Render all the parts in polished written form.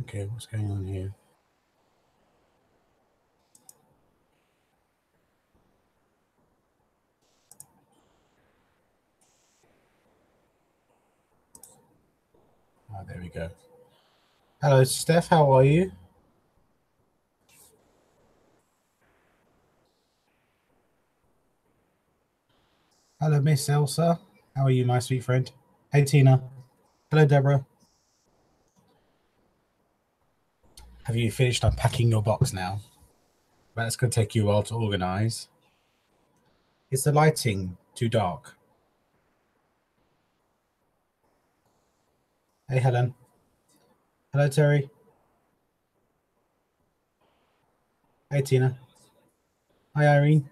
Okay, what's going on here? Oh, there we go. Hello, Steph. How are you? Hello, Miss Elsa. How are you, my sweet friend? Hey, Tina. Hello, Deborah. Have you finished unpacking your box now? That's going to take you a while to organize. Is the lighting too dark? Hey, Helen. Hello, Terry. Hey, Tina. Hi, Irene.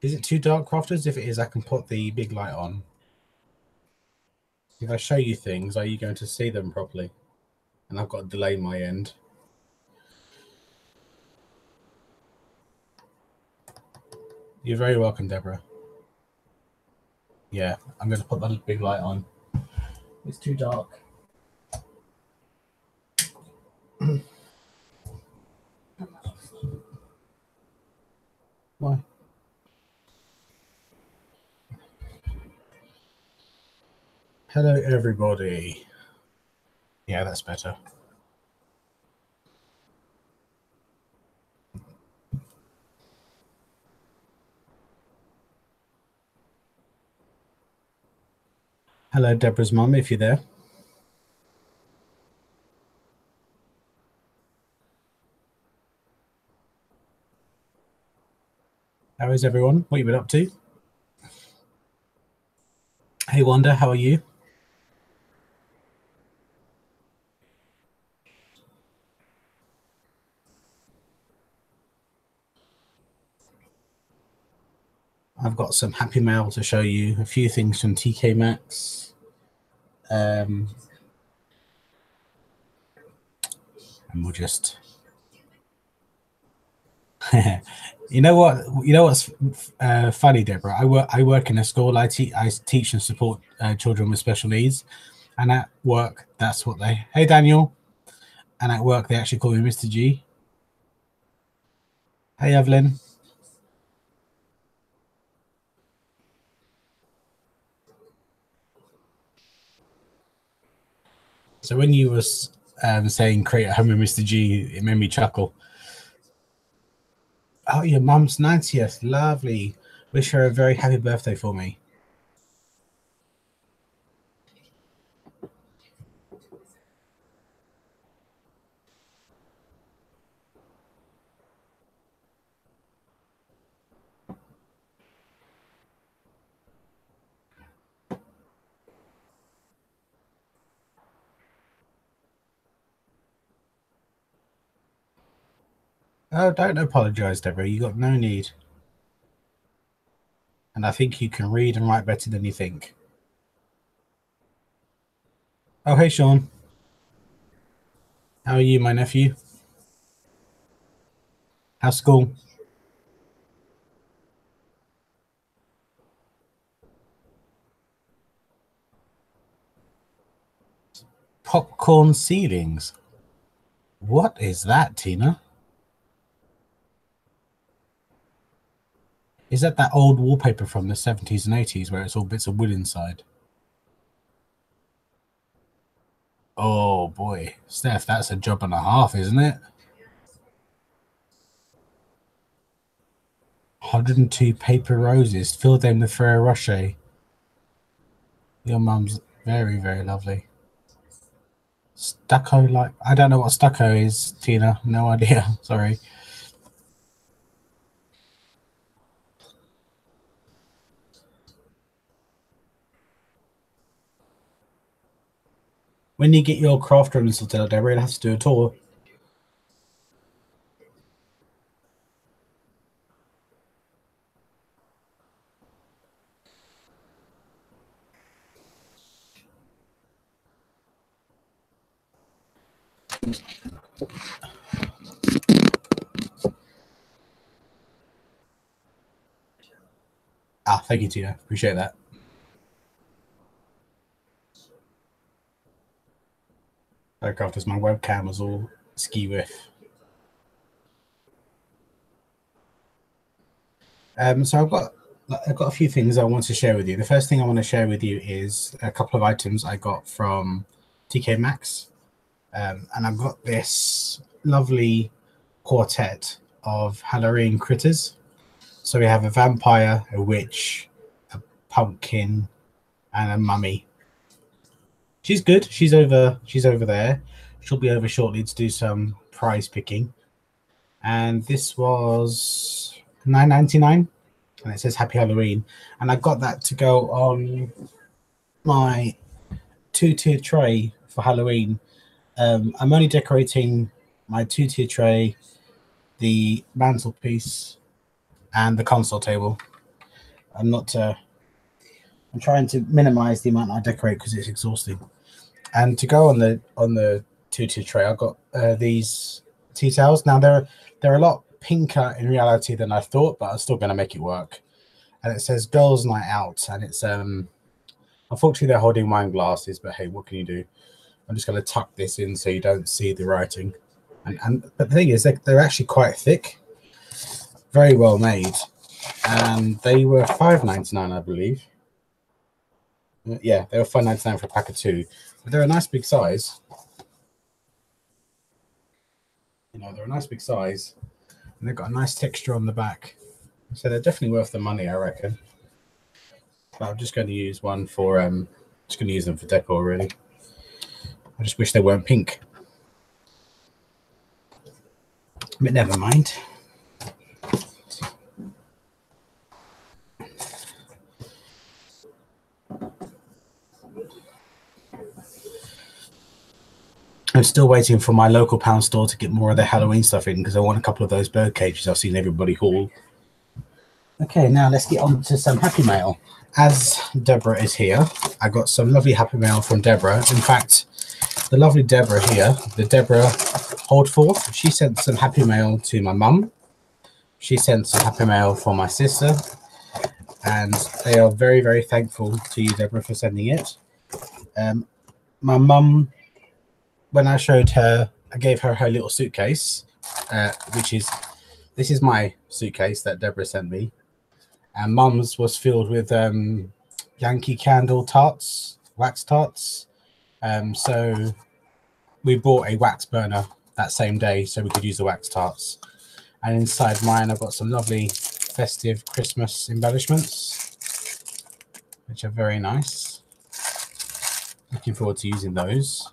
Is it too dark, Crofters? If it is, I can put the big light on. If I show you things, are you going to see them properly? And I've got a delay my end. You're very welcome, Deborah. Yeah, I'm going to put the big light on. It's too dark. Why? Hello, everybody. Yeah, that's better. Hello, Deborah's mum, if you're there. How is everyone? What have you been up to? Hey, Wanda, how are you? I've got some happy mail to show you. A few things from TK Maxx. And we'll just... You know what? You know what's funny, Deborah? I work in a school. I teach and support children with special needs, and at work, that's what they. Hey, Daniel. And at work, they actually call me Mr. G. Hey, Evelyn. So when you was saying create a home with Mr. G, it made me chuckle. Oh, your mum's 90th. Lovely. Wish her a very happy birthday for me. Oh, don't apologize, Deborah. You got no need. And I think you can read and write better than you think. Oh, hey, Sean. How are you, my nephew? How's school? Popcorn ceilings. What is that, Tina? Is that old wallpaper from the 70s and 80s where it's all bits of wood inside? Oh, boy. Steph, that's a job and a half, isn't it? 102 paper roses. Fill them with Ferrero Rocher. Your mum's very, very lovely. Stucco, like, I don't know what stucco is, Tina. No idea. Sorry. When you get your craft room sorted out, Deborah, you'll have to do a tour. Ah, thank you, Tina. Appreciate that. Aircraft as my webcam was all ski with. So I've got a few things I want to share with you. The first thing I want to share with you is a couple of items I got from TK Maxx, and I've got this lovely quartet of Halloween critters. So we have a vampire, a witch, a pumpkin, and a mummy. She's good. She's over there. She'll be over shortly to do some prize picking. And this was $9.99, and it says Happy Halloween. And I got that to go on my 2-tier tray for Halloween. I'm only decorating my 2-tier tray, the mantelpiece, and the console table. I'm trying to minimize the amount I decorate because it's exhausting. And to go on the 2-tier tray, I got these tea towels. Now they're a lot pinker in reality than I thought, but I'm still going to make it work. And it says Girls' Night Out, and it's unfortunately they're holding wine glasses, but hey, what can you do? I'm just going to tuck this in so you don't see the writing. But the thing is, they're actually quite thick, very well made, and they were $5.99, I believe. Yeah, they were $5.99 for a pack of 2. But they're a nice big size. You know, they're a nice big size, and they've got a nice texture on the back. So they're definitely worth the money, I reckon. But I'm just going to use one for just going to use them for decor, really. I just wish they weren't pink. But never mind. I'm still waiting for my local pound store to get more of their Halloween stuff in because I want a couple of those bird cages I've seen everybody haul. Okay, now let's get on to some Happy Mail. As Deborah is here, I got some lovely Happy Mail from Deborah. In fact, the lovely Deborah here, the Deborah Holdforth, she sent some Happy Mail to my mum. She sent some Happy Mail for my sister. And they are very, very thankful to you, Deborah, for sending it. My mum, when I showed her, I gave her her little suitcase, this is my suitcase that Deborah sent me. And Mum's was filled with Yankee Candle tarts, wax tarts. So we bought a wax burner that same day so we could use the wax tarts. And inside mine, I've got some lovely festive Christmas embellishments, which are very nice. Looking forward to using those.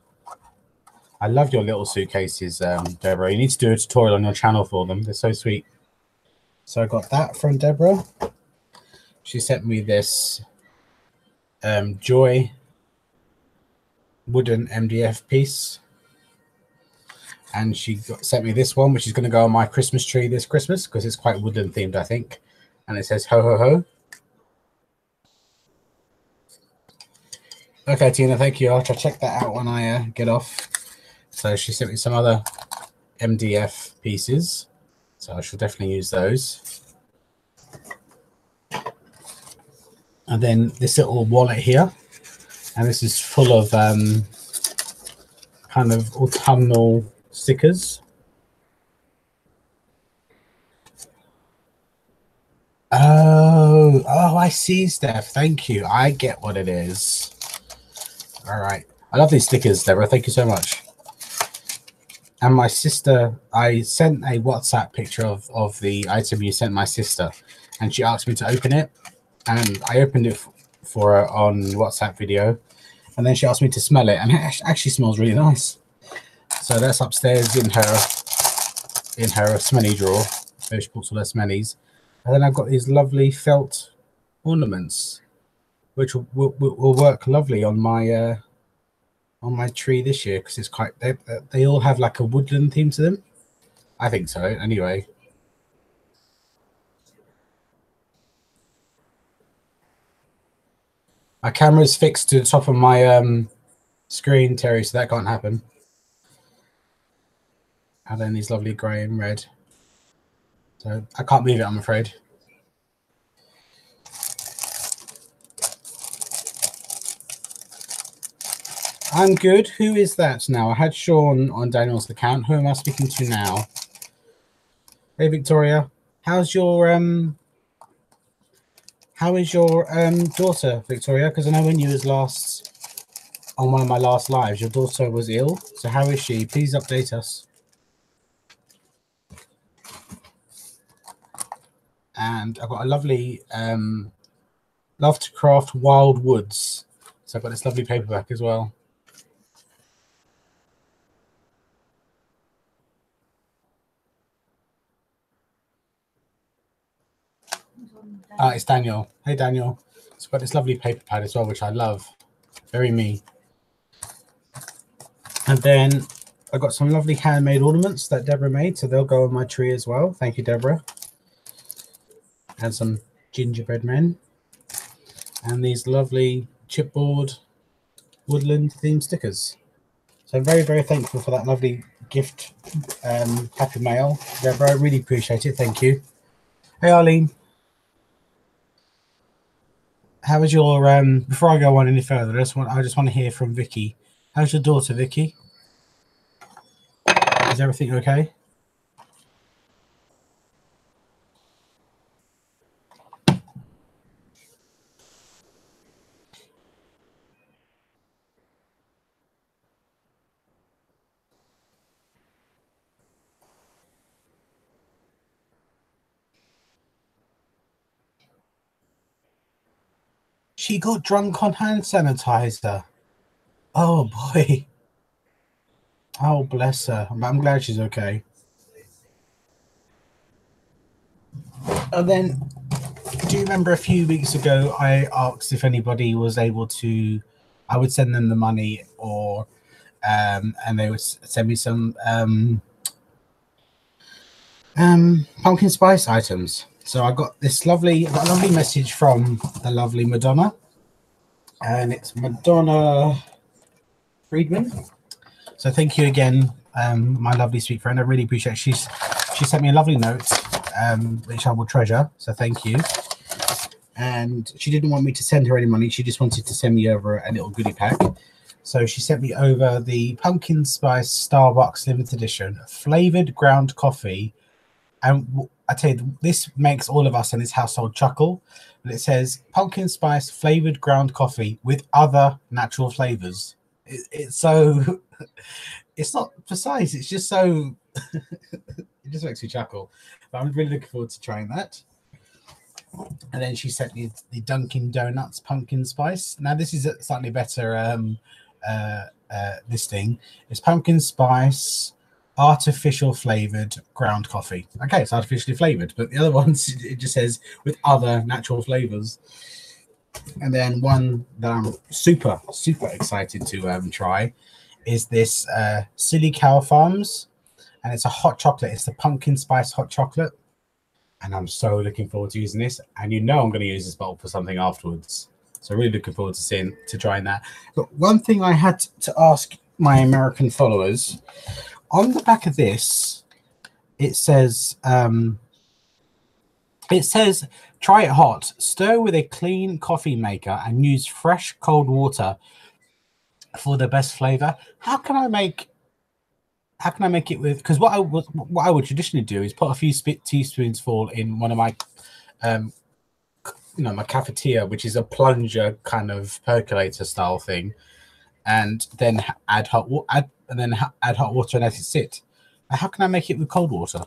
I love your little suitcases, Deborah. You need to do a tutorial on your channel for them. They're so sweet. So I got that from Deborah. She sent me this Joy wooden MDF piece. And she sent me this one, which is going to go on my Christmas tree this Christmas because it's quite wooden themed, I think. And it says ho, ho, ho. Okay, Tina, thank you. I'll try to check that out when I get off. So she sent me some other MDF pieces. So I shall definitely use those. And then this little wallet here. And this is full of kind of autumnal stickers. Oh, I see, Steph. Thank you. I get what it is. All right. I love these stickers, Deborah. Thank you so much. And my sister, I sent a WhatsApp picture of the item you sent my sister, and she asked me to open it. And I opened it for her on WhatsApp video. And then she asked me to smell it, and it actually smells really nice. So that's upstairs in her smelly drawer. So she puts all her smellies. And then I've got these lovely felt ornaments, which will work lovely on my tree this year because it's quite. They all have like a woodland theme to them. I think so. Anyway. My camera's fixed to the top of my screen, Terry, so that can't happen. And then these lovely grey and red. So I can't move it, I'm afraid. I'm good. Who is that now? I had Sean on Daniel's account. Who am I speaking to now? Hey, Victoria. How's your how is your daughter, Victoria? Because I know when you was last on one of my last lives, your daughter was ill. So how is she? Please update us. And I've got a lovely Love to Craft Wild Woods. So I've got this lovely paperback as well. It's Daniel. Hey, Daniel. It's got this lovely paper pad as well, which I love. Very me. And then I got some lovely handmade ornaments that Deborah made, so they'll go on my tree as well. Thank you, Deborah. And some gingerbread men. And these lovely chipboard woodland themed stickers. So I'm very, very thankful for that lovely gift, happy mail, Deborah. I really appreciate it. Thank you. Hey, Arlene. How was your before I go on any further, I just want to hear from Vicky. How's your daughter, Vicky? Is everything okay? She got drunk on hand sanitizer. Oh boy. Oh, bless her. I'm glad she's okay. And then, do you remember a few weeks ago I asked if anybody was able to, I would send them the money, or and they would send me some pumpkin spice items. So I got a lovely message from the lovely Madonna, and it's Madonna Friedman. So thank you again, my lovely sweet friend. I really appreciate it. She sent me a lovely note, which I will treasure. So thank you. And she didn't want me to send her any money. She just wanted to send me over a little goodie pack. So she sent me over the pumpkin spice Starbucks limited edition flavored ground coffee. And I tell you, this makes all of us in this household chuckle. And it says pumpkin spice flavored ground coffee with other natural flavors. It's so, it's not precise. It's just so, it just makes me chuckle. But I'm really looking forward to trying that. And then she sent me the Dunkin' Donuts pumpkin spice. Now this is a slightly better listing. It's pumpkin spice artificial flavored ground coffee. Okay, it's artificially flavored, but the other ones it just says with other natural flavors. And then one that I'm super excited to try is this Silly Cow Farms, and it's a hot chocolate. It's the pumpkin spice hot chocolate, and I'm so looking forward to using this. And you know I'm going to use this bottle for something afterwards, so really looking forward to trying that. But one thing I had to ask my American followers, on the back of this, it says try it hot, stir with a clean coffee maker, and use fresh cold water for the best flavor. How can I make it with, because what I would traditionally do is put a few teaspoons full in one of my my cafetiere, which is a plunger kind of percolator style thing, and then add hot water and let it sit. How can I make it with cold water?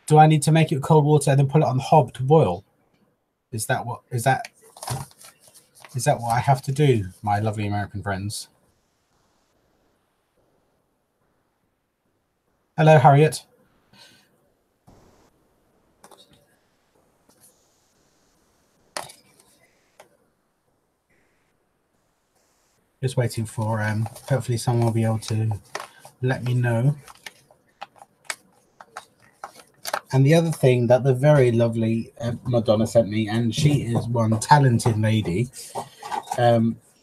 Do I need to make it with cold water and then put it on the hob to boil? Is that what I have to do, my lovely American friends? Hello, Harriet. Just waiting for hopefully someone will be able to let me know. And the other thing that the very lovely Madonna sent me, and she is one talented lady,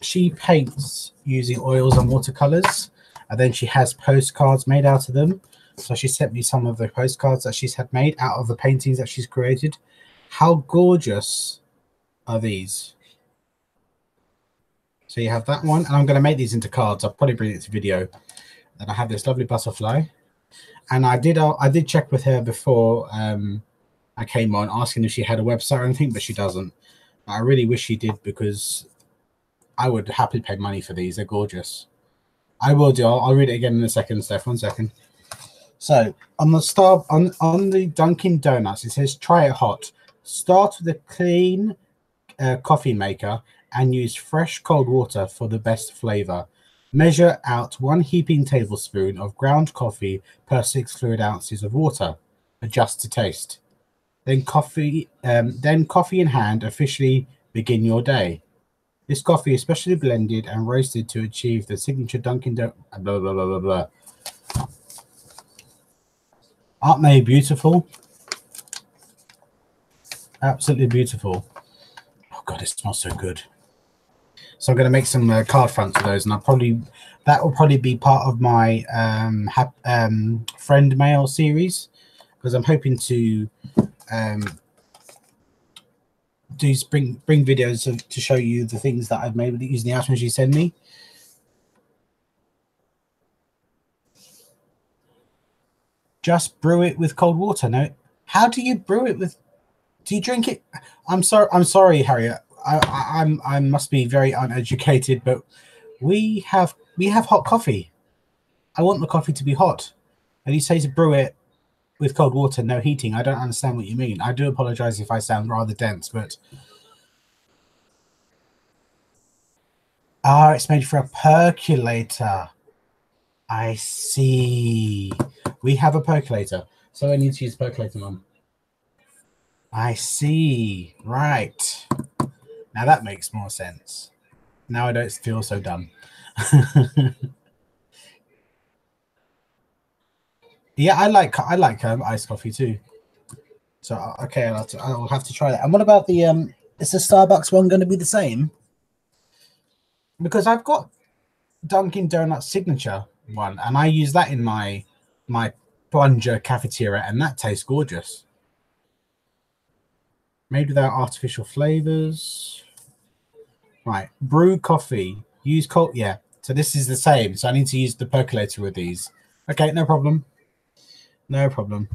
she paints using oils and watercolors, and then she has postcards made out of them. So she sent me some of the postcards that she's had made out of the paintings that she's created. How gorgeous are these? So you have that one, and I'm going to make these into cards. I'll probably bring it to video. Then I have this lovely butterfly, and I did check with her before I came on, asking if she had a website or anything, but she doesn't. I really wish she did, because I would happily pay money for these. They're gorgeous. I will do. I'll read it again in a second, Steph. 1 second. So on the Dunkin' Donuts, it says try it hot. Start with a clean coffee maker and use fresh cold water for the best flavor. Measure out 1 heaping tablespoon of ground coffee per 6 fluid ounces of water. Adjust to taste. Then coffee in hand, officially begin your day. This coffee is specially blended and roasted to achieve the signature Dunkin' Donuts. Blah blah blah blah blah. Aren't they beautiful? Absolutely beautiful. Oh God, it smells so good. So I'm going to make some card fronts of those, and that will probably be part of my friend mail series, because I'm hoping to bring videos to show you the things that I've made using the items you send me. Just brew it with cold water. No, how do you brew it with? Do you drink it? I'm sorry, Harriet. I must be very uneducated, but we have hot coffee. I want the coffee to be hot, and you say to brew it with cold water, no heating. I don't understand what you mean. I do apologize if I sound rather dense, but it's made for a percolator. I see. We have a percolator, so I need to use percolator, Mum. I see. Right. Now that makes more sense. Now I don't feel so dumb. Yeah, I like iced coffee too. So okay, I'll have to try that. And what about the is the Starbucks one going to be the same? Because I've got Dunkin' Donuts signature one, and I use that in my plunger cafeteria, and that tastes gorgeous. Made without artificial flavors. Right, brew coffee. Use cold. Yeah, so this is the same. So I need to use the percolator with these. Okay, no problem. No problem.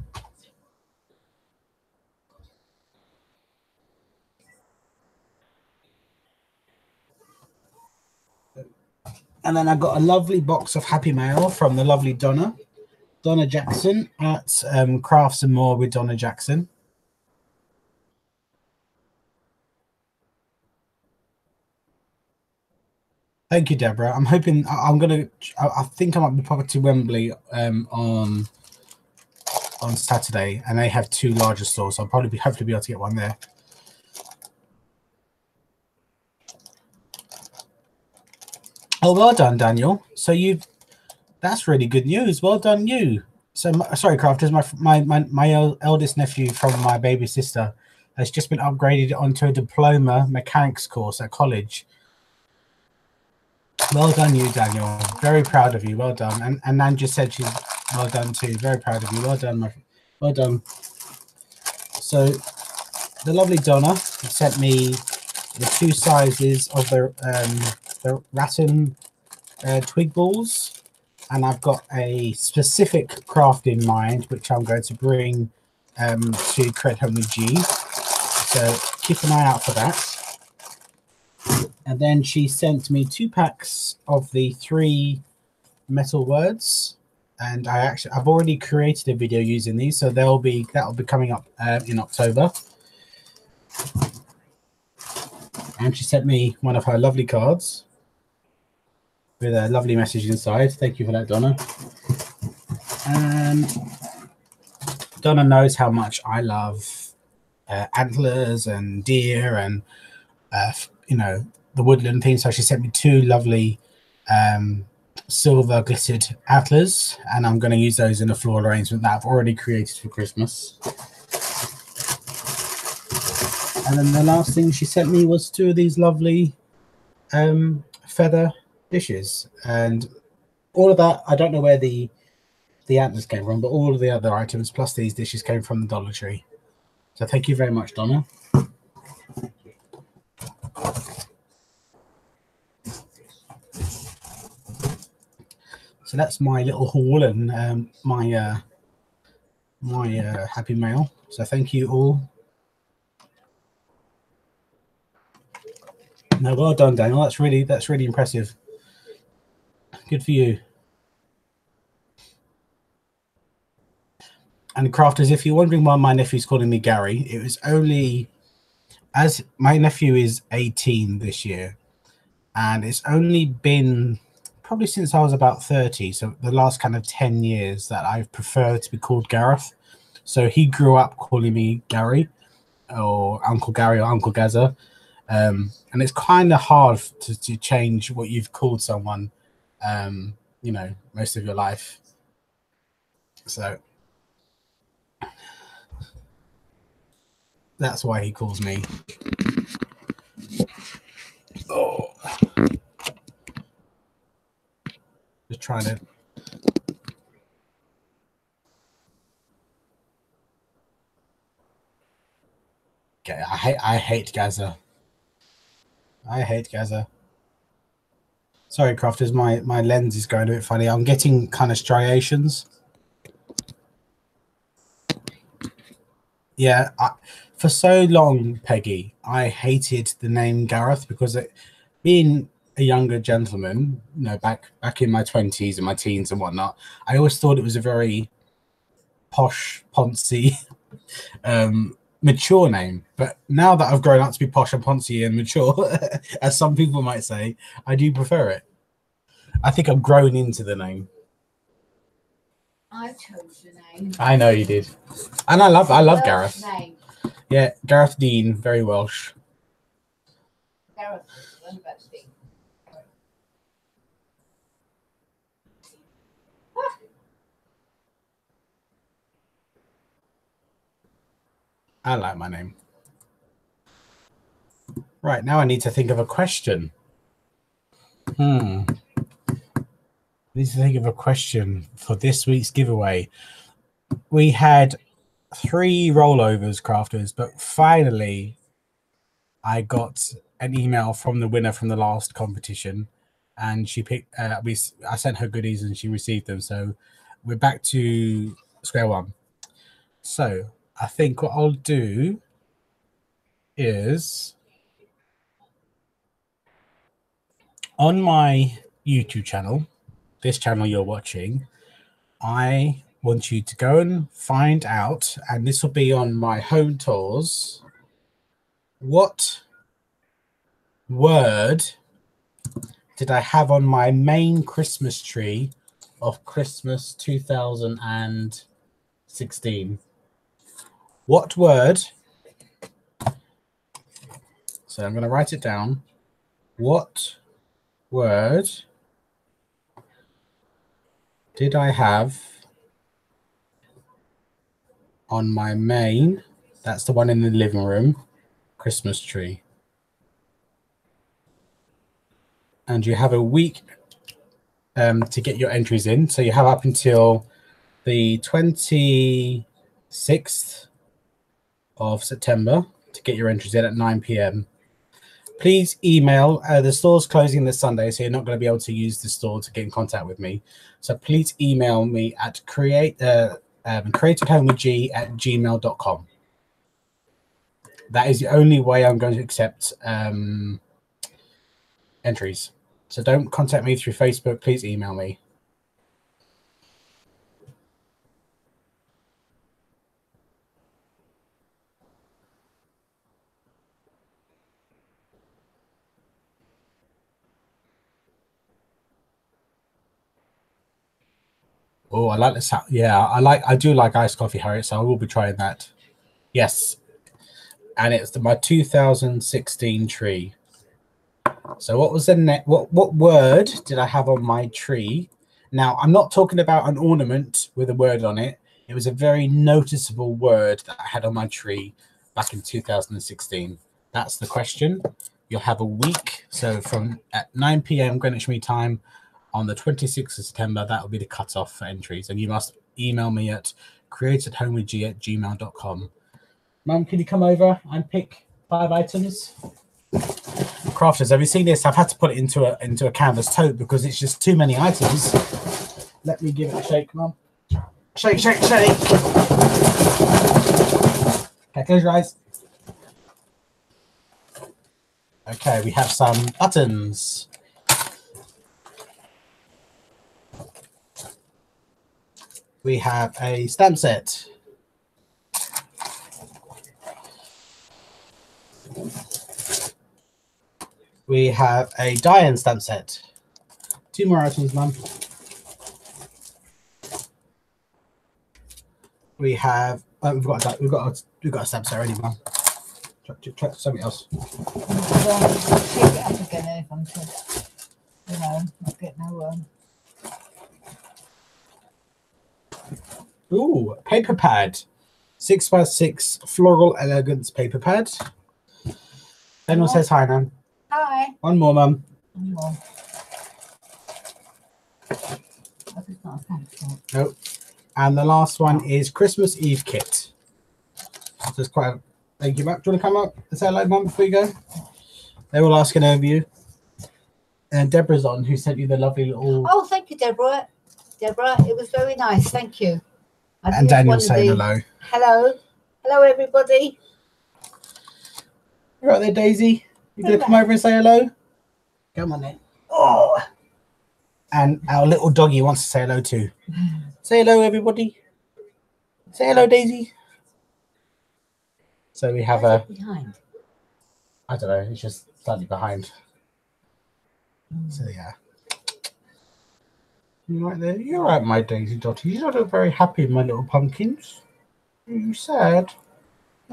And then I got a lovely box of Happy Mail from the lovely Donna Jackson at Crafts and More with Donna Jackson. Thank you, Deborah. I'm hoping I think I might be popping to Wembley on Saturday, and they have 2 larger stores. So I'll probably hopefully be able to get one there. Oh, well done, Daniel. So that's really good news. Well done, you. So sorry, Crafters. My eldest nephew from my baby sister has just been upgraded onto a diploma mechanics course at college. Well done, you, Daniel. Very proud of you. Well done. And Nan just said she's well done too. Very proud of you. Well done, well done. So the lovely Donna sent me the 2 sizes of the rattan twig balls, and I've got a specific craft in mind, which I'm going to bring to Create Home with G. So keep an eye out for that. And then she sent me 2 packs of the 3 metal words, and I've already created a video using these, so that'll be coming up in October. And she sent me one of her lovely cards with a lovely message inside. Thank you for that, Donna. And Donna knows how much I love antlers and deer and the woodland theme. So she sent me 2 lovely silver glittered antlers, and I'm going to use those in a floral arrangement that I've already created for Christmas. And then the last thing she sent me was 2 of these lovely feather dishes, and all of that, I don't know where the antlers came from, but all of the other items plus these dishes came from the Dollar Tree. So thank you very much, Donna. So that's my little haul and my happy mail. So thank you all. No, well done, Daniel. That's really impressive. Good for you. And crafters, if you're wondering why my nephew's calling me Gary, it was only as my nephew is 18 this year, and it's only been probably since I was about 30, so the last kind of 10 years, that I've preferred to be called Gareth. So he grew up calling me Gary or Uncle Gary or Uncle Gaza. And it's kind of hard to change what you've called someone, you know, most of your life. So that's why he calls me. Oh, just trying to. Okay, I hate Gaza. I hate Gaza. Sorry, crafters, my lens is going a bit funny. I'm getting kind of striations. Yeah, for so long, Peggy, I hated the name Gareth because being a younger gentleman, you know, back in my 20s and my teens and whatnot, I always thought it was a very posh, poncy, mature name. But now that I've grown up to be posh and poncy and mature, as some people might say, I do prefer it. I think I've grown into the name. I chose the name. I know you did, and I love Gareth. Name. Yeah, Gareth Dean, very Welsh. Gareth, I like my name. Right, now I need to think of a question. I need to think of a question for this week's giveaway. We had 3 rollovers, crafters, but finally I got an email from the winner from the last competition, and she picked. I sent her goodies and she received them. So we're back to square one. So I think what I'll do is on my YouTube channel, this channel you're watching, I want you to go and find out, and this will be on my home tours, what word did I have on my main Christmas tree of Christmas 2016? What word? So I'm going to write it down. What word did I have on my main, that's the one in the living room, Christmas tree? And you have a week to get your entries in. So you have up until the 26th of September to get your entries in at 9 p.m. Please email. The store's closing this Sunday, so you're not going to be able to use the store to get in contact with me. So please email me at createdhomewithg@gmail.com. That is the only way I'm going to accept entries. So don't contact me through Facebook. Please email me. Oh, I like the sound. Yeah, I do like iced coffee, Harriet, so I will be trying that. Yes. And it's my 2016 tree. So what was the what word did I have on my tree? Now, I'm not talking about an ornament with a word on it. It was a very noticeable word that I had on my tree back in 2016. That's the question. You'll have a week. So from at 9 p.m. Greenwich Mean Time on the 26th of September, that will be the cutoff for entries. And you must email me at createdhomewithg@gmail.com. Mum, can you come over and pick 5 items? Crafters, have you seen this? I've had to put it into a canvas tote because it's just too many items. Let me give it a shake, Mum. Shake, shake, shake. Okay, close your eyes. Okay, we have some buttons. We have a stamp set. We have a die-in stamp set. 2 more items, Mum. We have. Oh, we've got a stamp set already, Mum. Try something else. Take it up again if I'm not get no Ooh, paper pad. 6x6 floral elegance paper pad. Daniel says hi, Nan. Hi. One more, Mum. One more. Hope it's not a thank Nope. And the last one is Christmas Eve kit. So it's quite a thank you, Mum. Do you want to come up and say hello, Mum, before you go? They were all asking over you. And Deborah's on, who sent you the lovely little. Oh, thank you, Deborah. Deborah, it was very nice. Thank you. And Daniel's saying hello. Hello. Hello, everybody. You right there, Daisy? You gonna come over and say hello? Come on then. Oh. And our little doggy wants to say hello too. Say hello, everybody. Say hello, Daisy. So we have a. Behind. I don't know. It's just slightly behind. So yeah. You right there? You're right, my Daisy Dotty. You don't look very happy, my little pumpkins. Are you sad?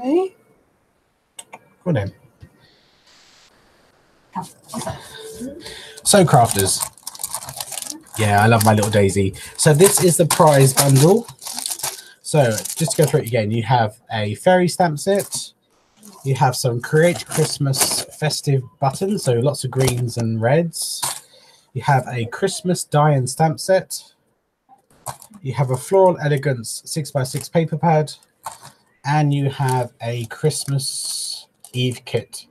Eh? Go on then. So crafters. Yeah, I love my little Daisy. So this is the prize bundle. So just to go through it again, you have a fairy stamp set. You have some Create Christmas festive buttons, so lots of greens and reds. You have a Christmas die and stamp set. You have a Floral Elegance 6x6 paper pad. And you have a Christmas Eve kit.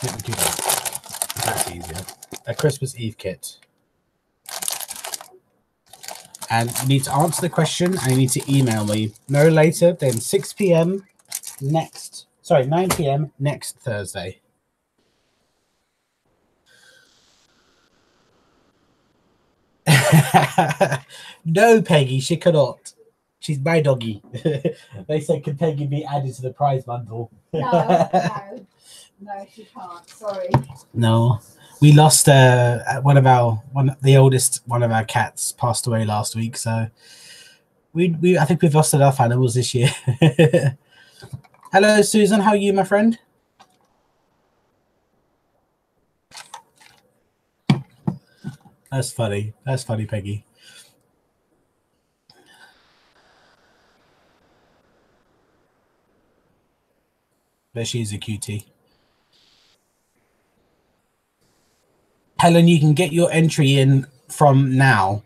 Let me do that. That's easier. A Christmas Eve kit. And you need to answer the question and you need to email me no later than 6 p.m. 9 p.m. next Thursday. No, Peggy, she cannot. She's my doggy. They said, can Peggy be added to the prize bundle? No, she can't. Sorry. No. We lost the oldest one of our cats passed away last week, so I think we've lost enough animals this year. Hello, Susan. How are you, my friend? That's funny. That's funny, Peggy. But she's a cutie. Helen, you can get your entry in from now.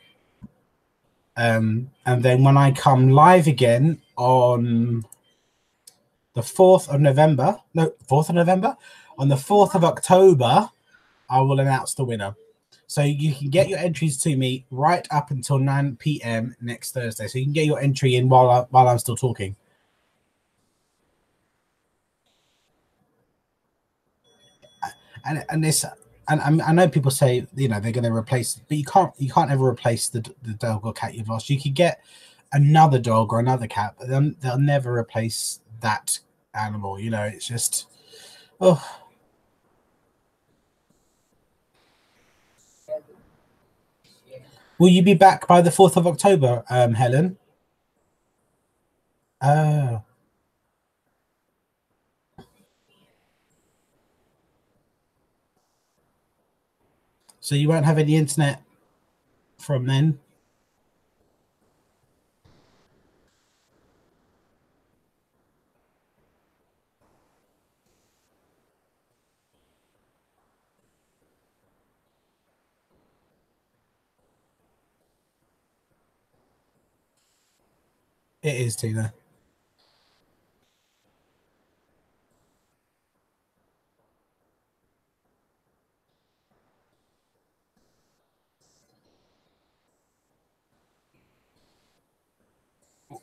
And then when I come live again on the 4th of November, no, 4th of November, on the 4th of October, I will announce the winner. So you can get your entries to me right up until 9 p.m. next Thursday. So you can get your entry in while I'm still talking. And this, and I know people say, you know, they're going to replace, but you can't ever replace the dog or cat you've lost. You could get another dog or another cat, but they'll never replace that animal. You know, it's just, oh. Will you be back by the 4th of October, Helen? Oh. So you won't have any internet from then? It is, Tina.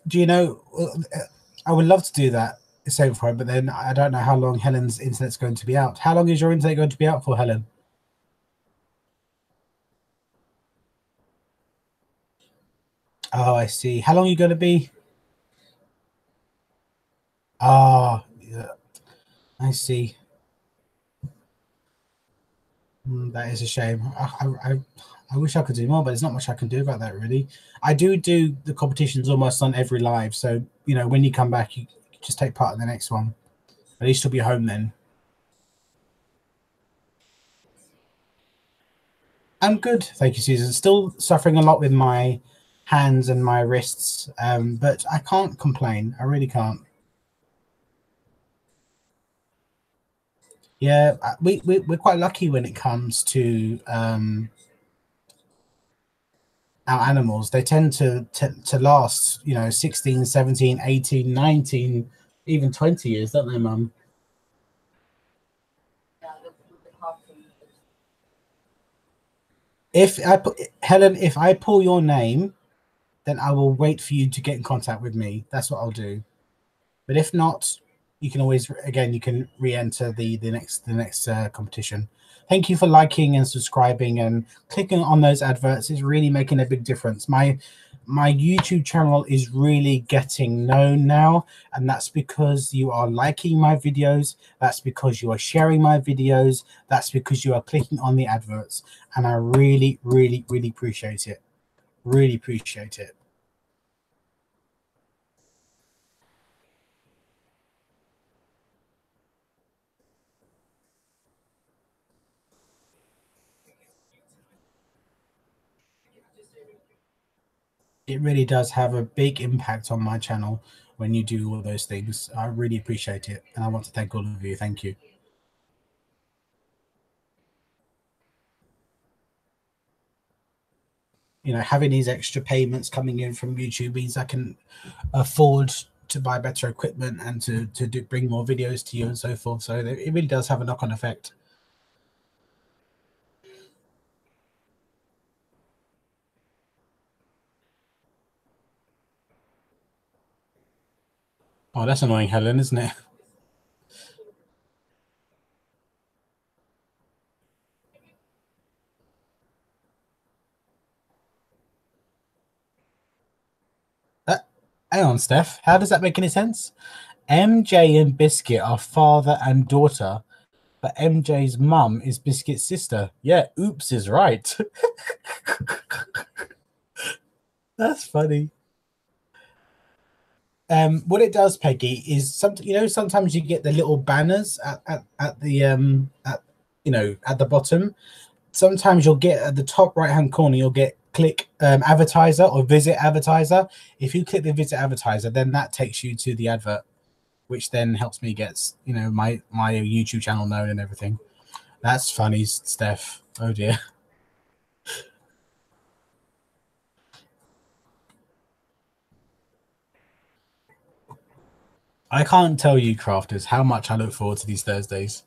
Do you know? I would love to do that same for it, but then I don't know how long Helen's internet's going to be out. How long is your internet going to be out for, Helen? Oh, I see. How long are you going to be? Ah, yeah, I see. That is a shame. I wish I could do more, but there's not much I can do about that, really. I do the competitions almost on every live, so you know when you come back, you just take part in the next one. At least you'll be home then. I'm good, thank you, Susan. Still suffering a lot with my hands and my wrists, but I can't complain. I really can't. Yeah, we're quite lucky when it comes to our animals. They tend to last, you know, 16, 17, 18, 19, even 20 years, don't they, Mum? If I put Helen, if I pull your name, then I will wait for you to get in contact with me. That's what I'll do. But if not, you can always again you can re-enter the next competition. Thank you for liking and subscribing and clicking on those adverts. Is really making a big difference. My YouTube channel is really getting known now, and that's because you are liking my videos. That's because you are sharing my videos. That's because you are clicking on the adverts, and I really, really, really appreciate it. Really appreciate it. It really does have a big impact on my channel when you do all those things. I really appreciate it, and I want to thank all of you. Thank you. You know, having these extra payments coming in from YouTube means I can afford to buy better equipment and to bring more videos to you and so forth. So it really does have a knock-on effect. Oh, that's annoying, Helen, isn't it? Uh, Hang on, Steph. How does that make any sense? MJ and Biscuit are father and daughter, but MJ's mum is Biscuit's sister. Yeah, oops is right. That's funny. What it does, Peggy, is sometimes you get the little banners at the at the bottom. Sometimes you'll get at the top right hand corner, you'll get click advertiser or visit advertiser. If you click the visit advertiser, then that takes you to the advert, which then helps me get my YouTube channel known and everything. That's funny, Steph. Oh dear. I can't tell you, crafters, how much I look forward to these Thursdays.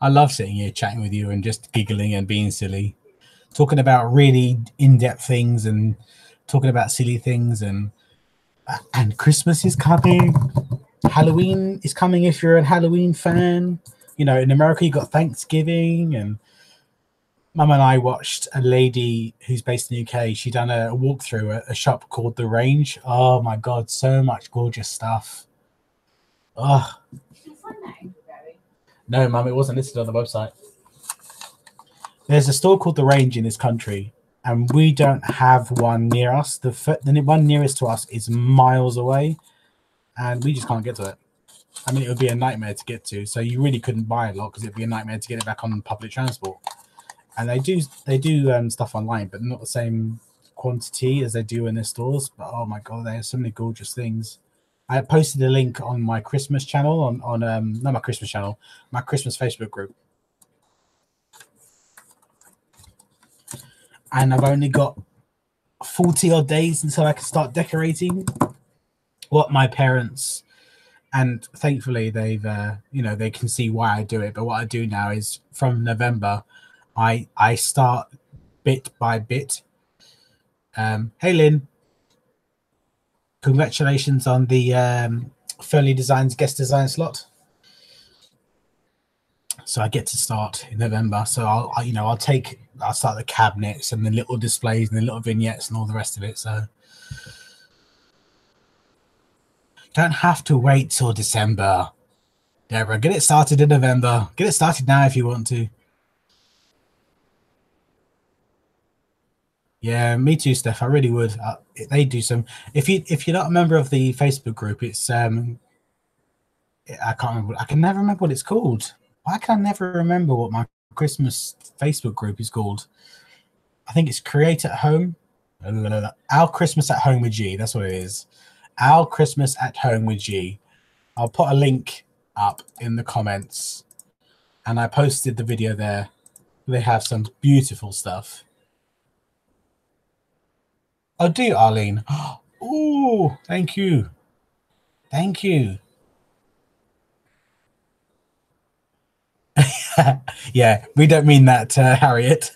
I love sitting here chatting with you and just giggling and being silly, talking about really in-depth things and talking about silly things, and Christmas is coming. Halloween is coming if you're a Halloween fan. You know, in America you got Thanksgiving, and Mum and I watched a lady who's based in the UK. She done a walkthrough at a shop called The Range. Oh my god, so much gorgeous stuff. Oh no, Mum, it wasn't listed on the website. There's a store called The Range in this country, and we don't have one near us. The one nearest to us is miles away, and we just can't get to it. I mean, it would be a nightmare to get to. So you really couldn't buy a lot because it'd be a nightmare to get it back on public transport. And they do stuff online, but not the same quantity as they do in their stores. But oh my god, they have so many gorgeous things. I posted a link on my Christmas channel on not my Christmas channel, my Christmas Facebook group. And I've only got 40 odd days until I can start decorating. What my parents, and thankfully they've they can see why I do it. But what I do now is from November, I start bit by bit. Hey Lynn, congratulations on the Foley Designs guest design slot. So I get to start in November. So I'll start the cabinets and the little displays and the little vignettes and all the rest of it. So don't have to wait till December. Deborah, get it started in November. Get it started now if you want to. Yeah, me too, Steph. I really would. They do some. If you're not a member of the Facebook group, it's I can't remember. I can never remember what it's called. Why can I never remember what my Christmas Facebook group is called? I think it's Create at Home. Our Christmas at Home with G. That's what it is. Our Christmas at Home with G. I'll put a link up in the comments, and I posted the video there. They have some beautiful stuff. Oh, do you, Arlene? Oh, thank you. Thank you. Yeah, we don't mean that, Harriet.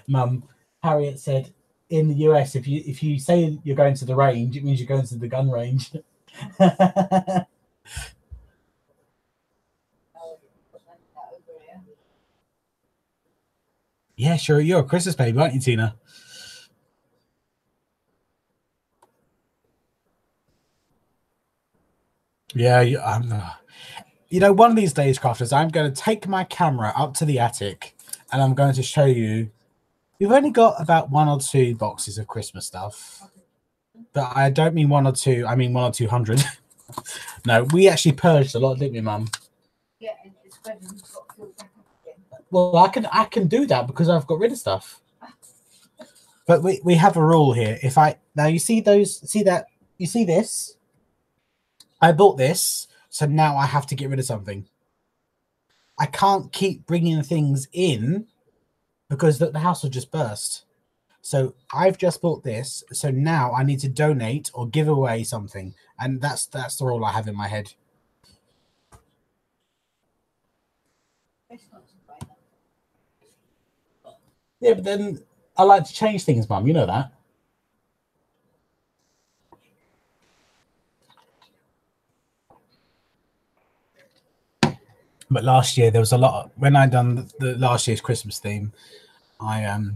Mum, Harriet said in the US, if you say you're going to the range, it means you're going to the gun range. Yeah, sure. You're a Christmas baby, aren't you, Tina? Yeah, one of these days, crafters, I'm going to take my camera up to the attic and I'm going to show you. We've only got about 1 or 2 boxes of Christmas stuff, but I don't mean 1 or 2. I mean 1 or 200. No, we actually purged a lot, didn't we, Mum? Yeah, and it's when you've got to fill back up again. Well, I can do that because I've got rid of stuff. But we have a rule here. If now you see that you see this, I bought this, so now I have to get rid of something. I can't keep bringing things in because the house will just burst. So I've just bought this, so now I need to donate or give away something, and that's the rule I have in my head. Yeah, but then I like to change things, Mum. You know that. But last year there was a lot. When I done the last year's Christmas theme, I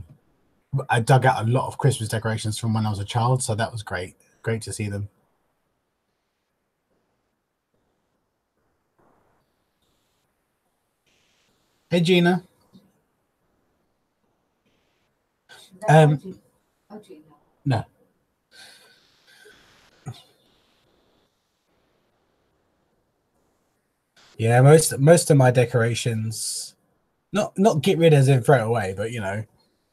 dug out a lot of Christmas decorations from when I was a child, so that was great. Great to see them. Hey, Gina. No. Yeah, most of my decorations, not get rid as in throw it away, but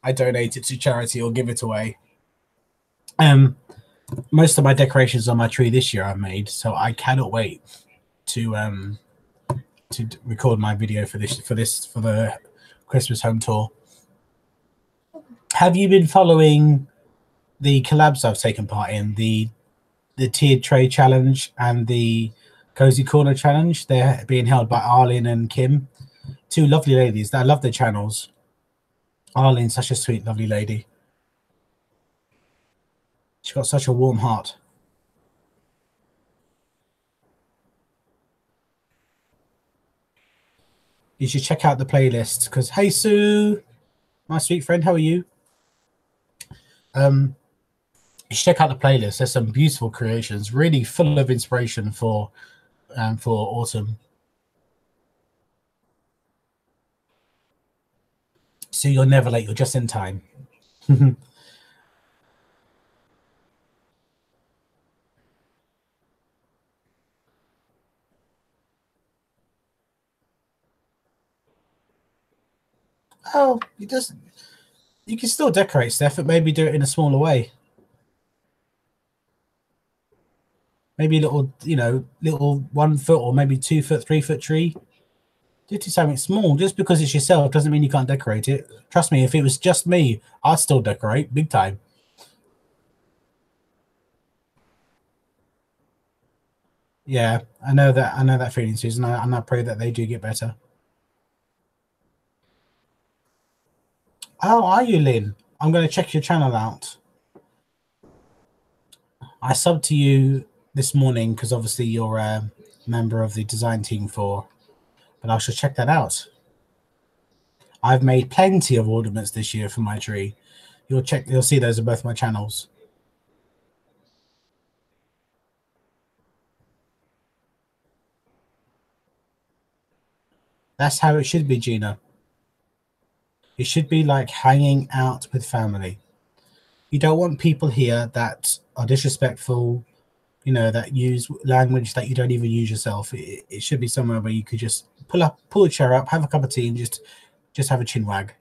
I donate it to charity or give it away. Most of my decorations on my tree this year I made, so I cannot wait to record my video for the Christmas home tour. Have you been following the collabs I've taken part in, the tiered tray challenge and the cozy corner challenge? They're being held by Arlene and Kim, 2 lovely ladies. I love their channels. Arlene's such a sweet, lovely lady. She's got such a warm heart. You should check out the playlist because, hey, Sue, my sweet friend, how are you? You should check out the playlist. There's some beautiful creations, really full of inspiration for autumn. So you're never late. You're just in time. Oh, you can still decorate, Steph, but maybe do it in a smaller way. Maybe a little, little 1 foot or maybe 2 foot, 3 foot tree. Do something small. Just because it's yourself doesn't mean you can't decorate it. Trust me, if it was just me, I'd still decorate big time. Yeah, I know that feeling, Susan, and I pray that they do get better. How are you, Lynn? I'm going to check your channel out. I subbed to you this morning because obviously you're a member of the design team for, but I should check that out. I've made plenty of ornaments this year for my tree. You'll see those on both my channels. That's how it should be, Gina. It should be like hanging out with family. You don't want people here that are disrespectful, that use language that you don't even use yourself. It should be somewhere where you could just pull a chair up, have a cup of tea, and just have a chin wag.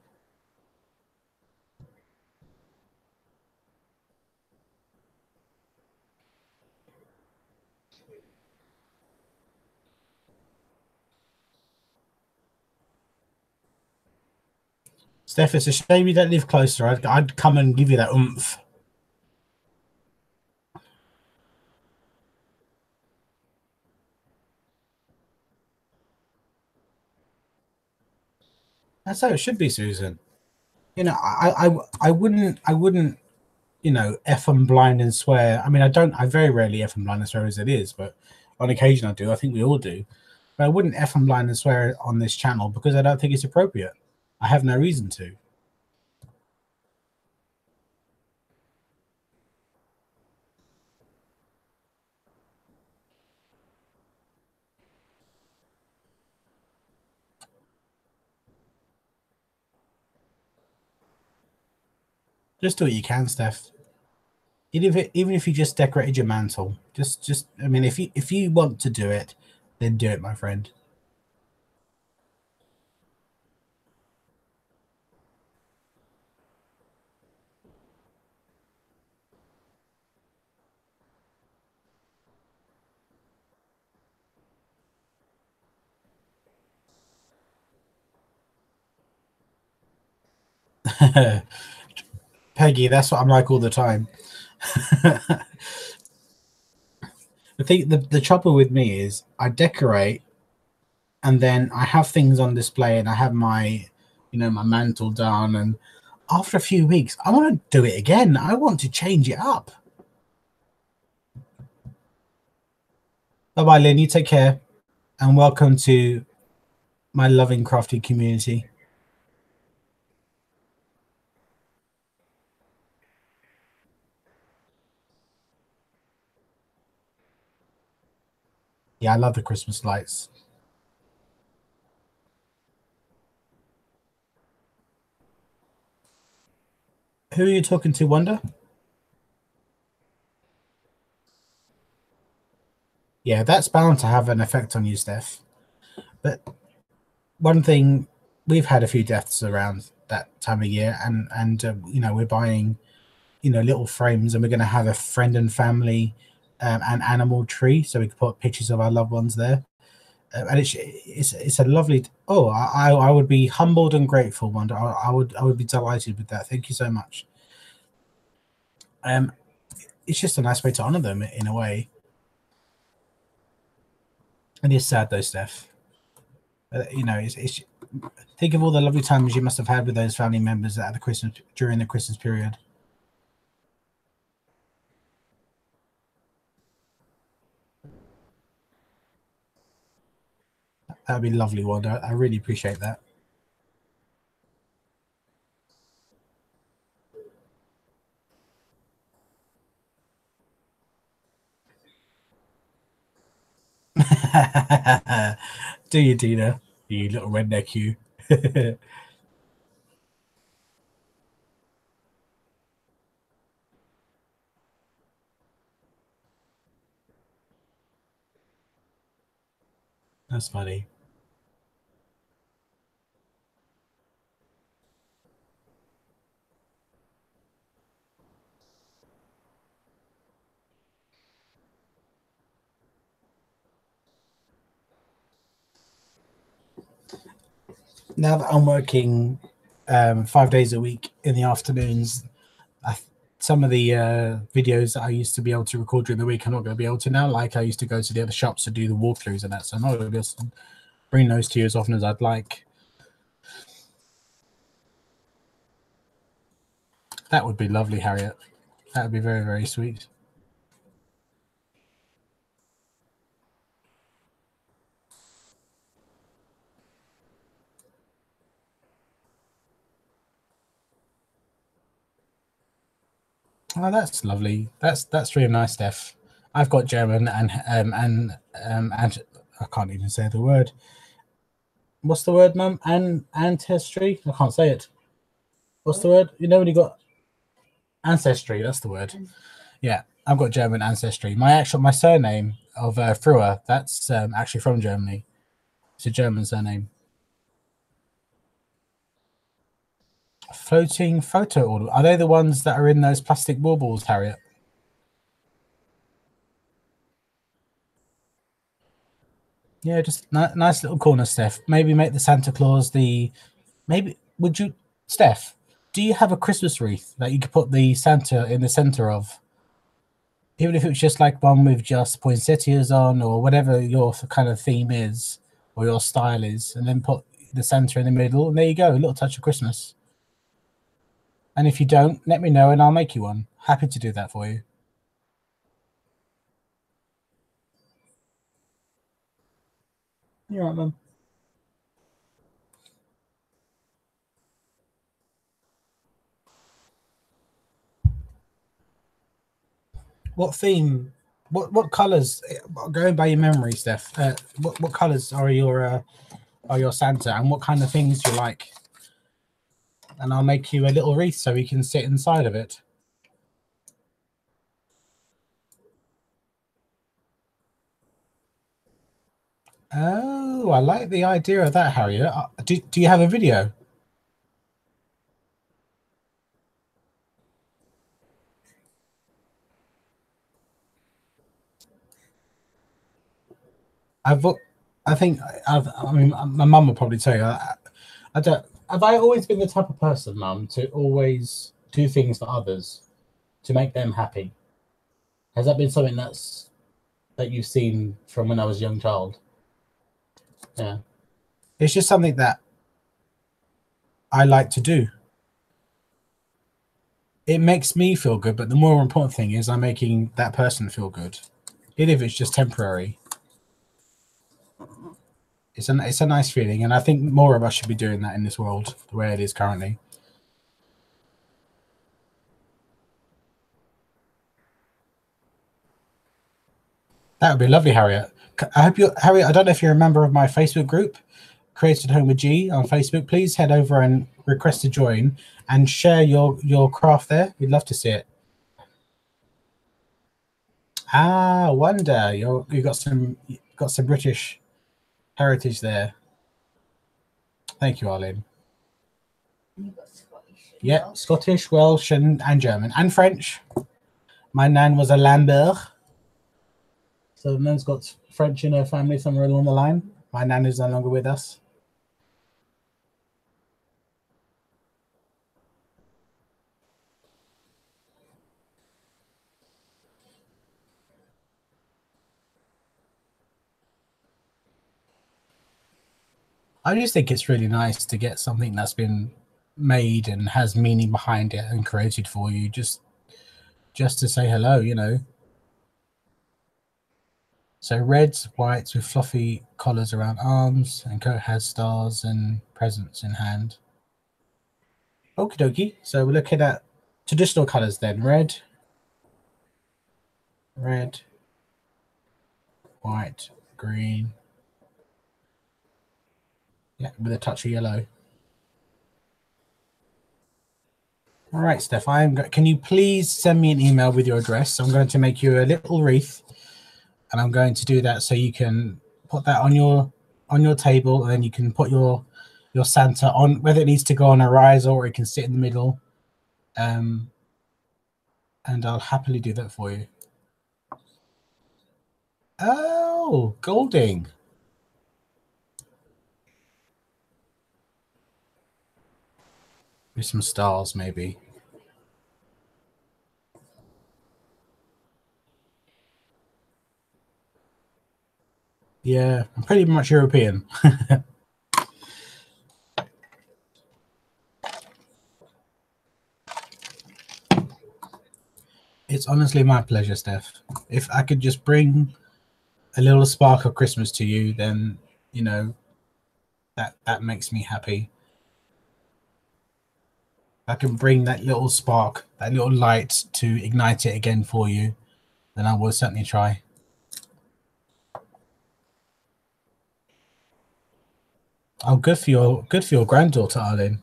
Steph, it's a shame you don't live closer. I'd come and give you that oomph. That's how it should be, Susan. I wouldn't, F and blind and swear. I mean, I very rarely F and blind and swear as it is, but on occasion I do. I think we all do. But I wouldn't F and blind and swear on this channel because I don't think it's appropriate. I have no reason to. Just do what you can, Steph. Even if you just decorated your mantle, I mean, if you want to do it, then do it, my friend. Peggy, that's what I'm like all the time. The trouble with me is I decorate and then I have things on display and I have my mantle done, and after a few weeks I want to do it again. I want to change it up. Bye bye, Lynn. You take care and welcome to my loving crafty community. Yeah, I love the Christmas lights. Who are you talking to, Wonder? Yeah, that's bound to have an effect on you, Steph. But one thing, we've had a few deaths around that time of year, and we're buying little frames, and we're going to have a friend and family and animal tree, so we can put pictures of our loved ones there. And it's a lovely. Oh, I would be humbled and grateful, Wanda. I would be delighted with that. Thank you so much. It's just a nice way to honor them in a way. And it's sad though, Steph. It's think of all the lovely times you must have had with those family members at the Christmas during the Christmas period. That would be lovely, Wanda. I really appreciate that. Do you, Dina? You little redneck, you. That's funny. Now that I'm working 5 days a week in the afternoons, I, some of the videos that I used to be able to record during the week, I'm not going to be able to now. Like I used to go to the other shops to do the walkthroughs and that, so I'm not going to be able to bring those to you as often as I'd like. That would be lovely, Harriet. That would be very, very sweet. Oh, that's lovely. That's really nice, Steph. I've got German and I can't even say the word. What's the word, Mum? Ancestry? I can't say it. What's the word? You know when you got ancestry, that's the word. Yeah, I've got German ancestry. My surname of Frua, that's actually from Germany. It's a German surname. Floating photo order. Are they the ones that are in those plastic baubles, Harriet? Yeah, just nice little corner, Steph. Maybe make the Santa Claus the. Maybe would you, Steph? Do you have a Christmas wreath that you could put the Santa in the center of? Even if it was just like one with just poinsettias on, or whatever your kind of theme is, or your style is, and then put the Santa in the middle, and there you go, a little touch of Christmas. And if you don't, let me know, and I'll make you one. Happy to do that for you. You're right, Mum. What theme? What colours? Going by your memory, Steph. What colours are your Santa, and what kind of things do you like? And I'll make you a little wreath so you can sit inside of it. Oh, I like the idea of that, Harriet. Do you have a video? I've, I think I mean, my mum will probably tell you. I don't. Have I always been the type of person, Mum, to always do things for others to make them happy? Has that been something that you've seen from when I was a young child? Yeah, it's just something that I like to do. It makes me feel good, but the more important thing is I'm making that person feel good, even if it's just temporary. It's a nice feeling, and I think more of us should be doing that in this world the way it is currently. That would be lovely, Harriet. I hope you, Harriet. I don't know if you're a member of my Facebook group, Created Home with G on Facebook. Please head over and request to join and share your craft there. We'd love to see it. Ah, wonder you got some British heritage there. Thank you, Arlene. Yeah, Scottish, Welsh, and German and French. My nan was a Lambert. So Nan's got French in her family somewhere along the line. My nan is no longer with us. I just think it's really nice to get something that's been made and has meaning behind it and created for you, just to say hello, you know. So reds, whites with fluffy collars around arms, and coat has stars and presents in hand. Okie dokie. So we're looking at traditional colours then. Red, white, green. Yeah, with a touch of yellow. All right, Steph. Can you please send me an email with your address? I'm going to make you a little wreath, and I'm going to do that so you can put that on your table, and then you can put your Santa on, whether it needs to go on a riser or it can sit in the middle. And I'll happily do that for you. Oh, Golding. With some stars, maybe. Yeah, I'm pretty much European. It's honestly my pleasure, Steph. If I could just bring a little spark of Christmas to you, then you know that makes me happy. I can bring that little spark, that little light to ignite it again for you, then I will certainly try. Oh, good for your granddaughter, Arlene.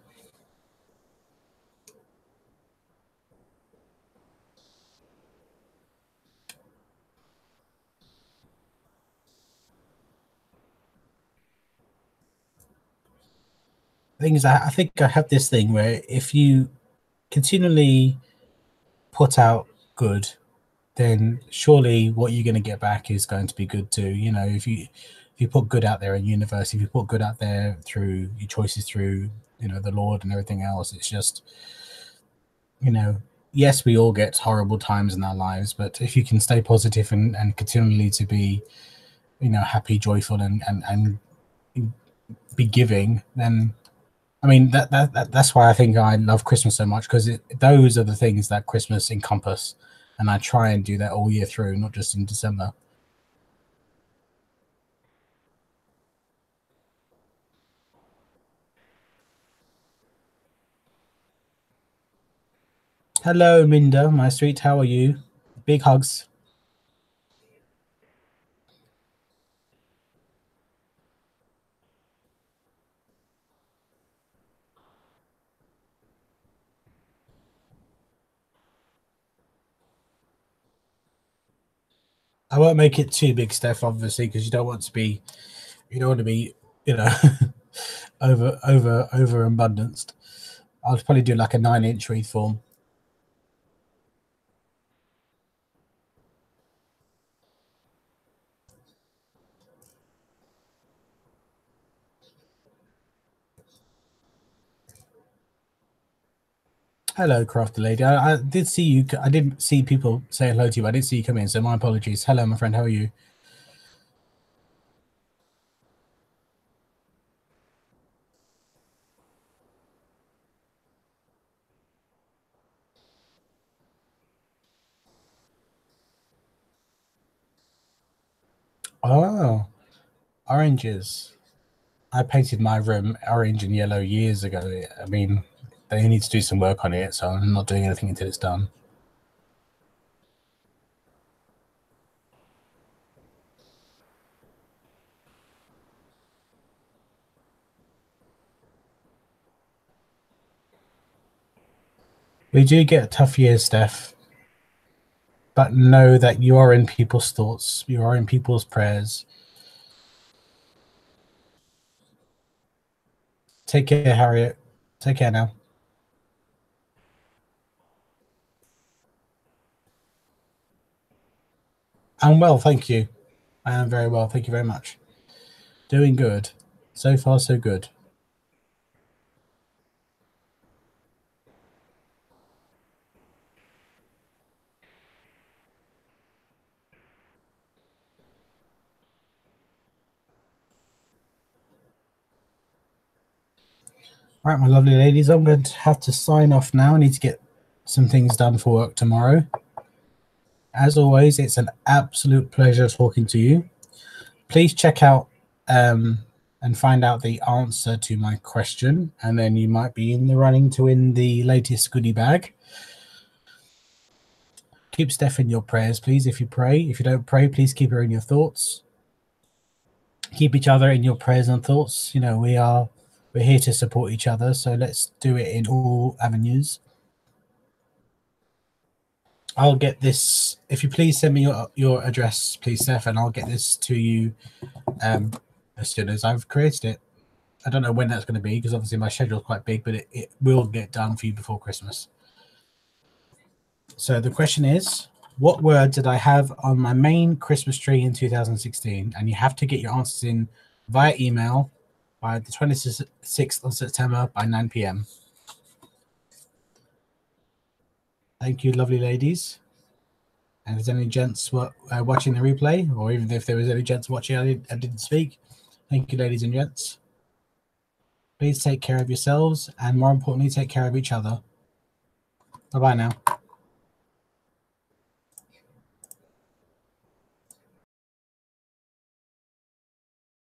Thing is, I think I have this thing where if you continually put out good, then surely what you're going to get back is going to be good too. You know, if you put good out there in universe, if you put good out there through your choices, through the Lord and everything else, it's just yes, we all get horrible times in our lives, but if you can stay positive and continually to be happy, joyful, and be giving, then I mean that's why I think I love Christmas so much, because those are the things that Christmas encompass, and I try and do that all year through, not just in December. Hello, Minda, my sweet. How are you? Big hugs. I won't make it too big, Steph, obviously, because you don't want to be, you know, over abundanced. I'll probably do like a 9-inch wreath form. Hello, crafty lady. I did see you. I didn't see people say hello to you. But I did see you come in, so my apologies. Hello, my friend. How are you? Oh, oranges. I painted my room orange and yellow years ago. I mean, they need to do some work on it, so I'm not doing anything until it's done. We do get tough years, Steph, but know that you are in people's thoughts. You are in people's prayers. Take care, Harriet. Take care now. I'm well, thank you. I am very well, thank you very much. Doing good. So far, so good. All right, my lovely ladies, I'm going to have to sign off now. I need to get some things done for work tomorrow. As always, it's an absolute pleasure talking to you. Please check out and find out the answer to my question, and then you might be in the running to win the latest goodie bag. Keep Steph in your prayers, please. If you pray, if you don't pray, please keep her in your thoughts. Keep each other in your prayers and thoughts. We're here to support each other, so let's do it in all avenues. I'll get this. If you please send me your address, please, Steph, and I'll get this to you as soon as I've created it. I don't know when that's going to be, because obviously my schedule's quite big, but it will get done for you before Christmas. So the question is, what word did I have on my main Christmas tree in 2016? And you have to get your answers in via email by the 26th of September by 9 p.m. Thank you, lovely ladies. And if there's any gents watching the replay, or even if there was any gents watching, I didn't speak. Thank you, ladies and gents. Please take care of yourselves, and more importantly, take care of each other. Bye-bye now.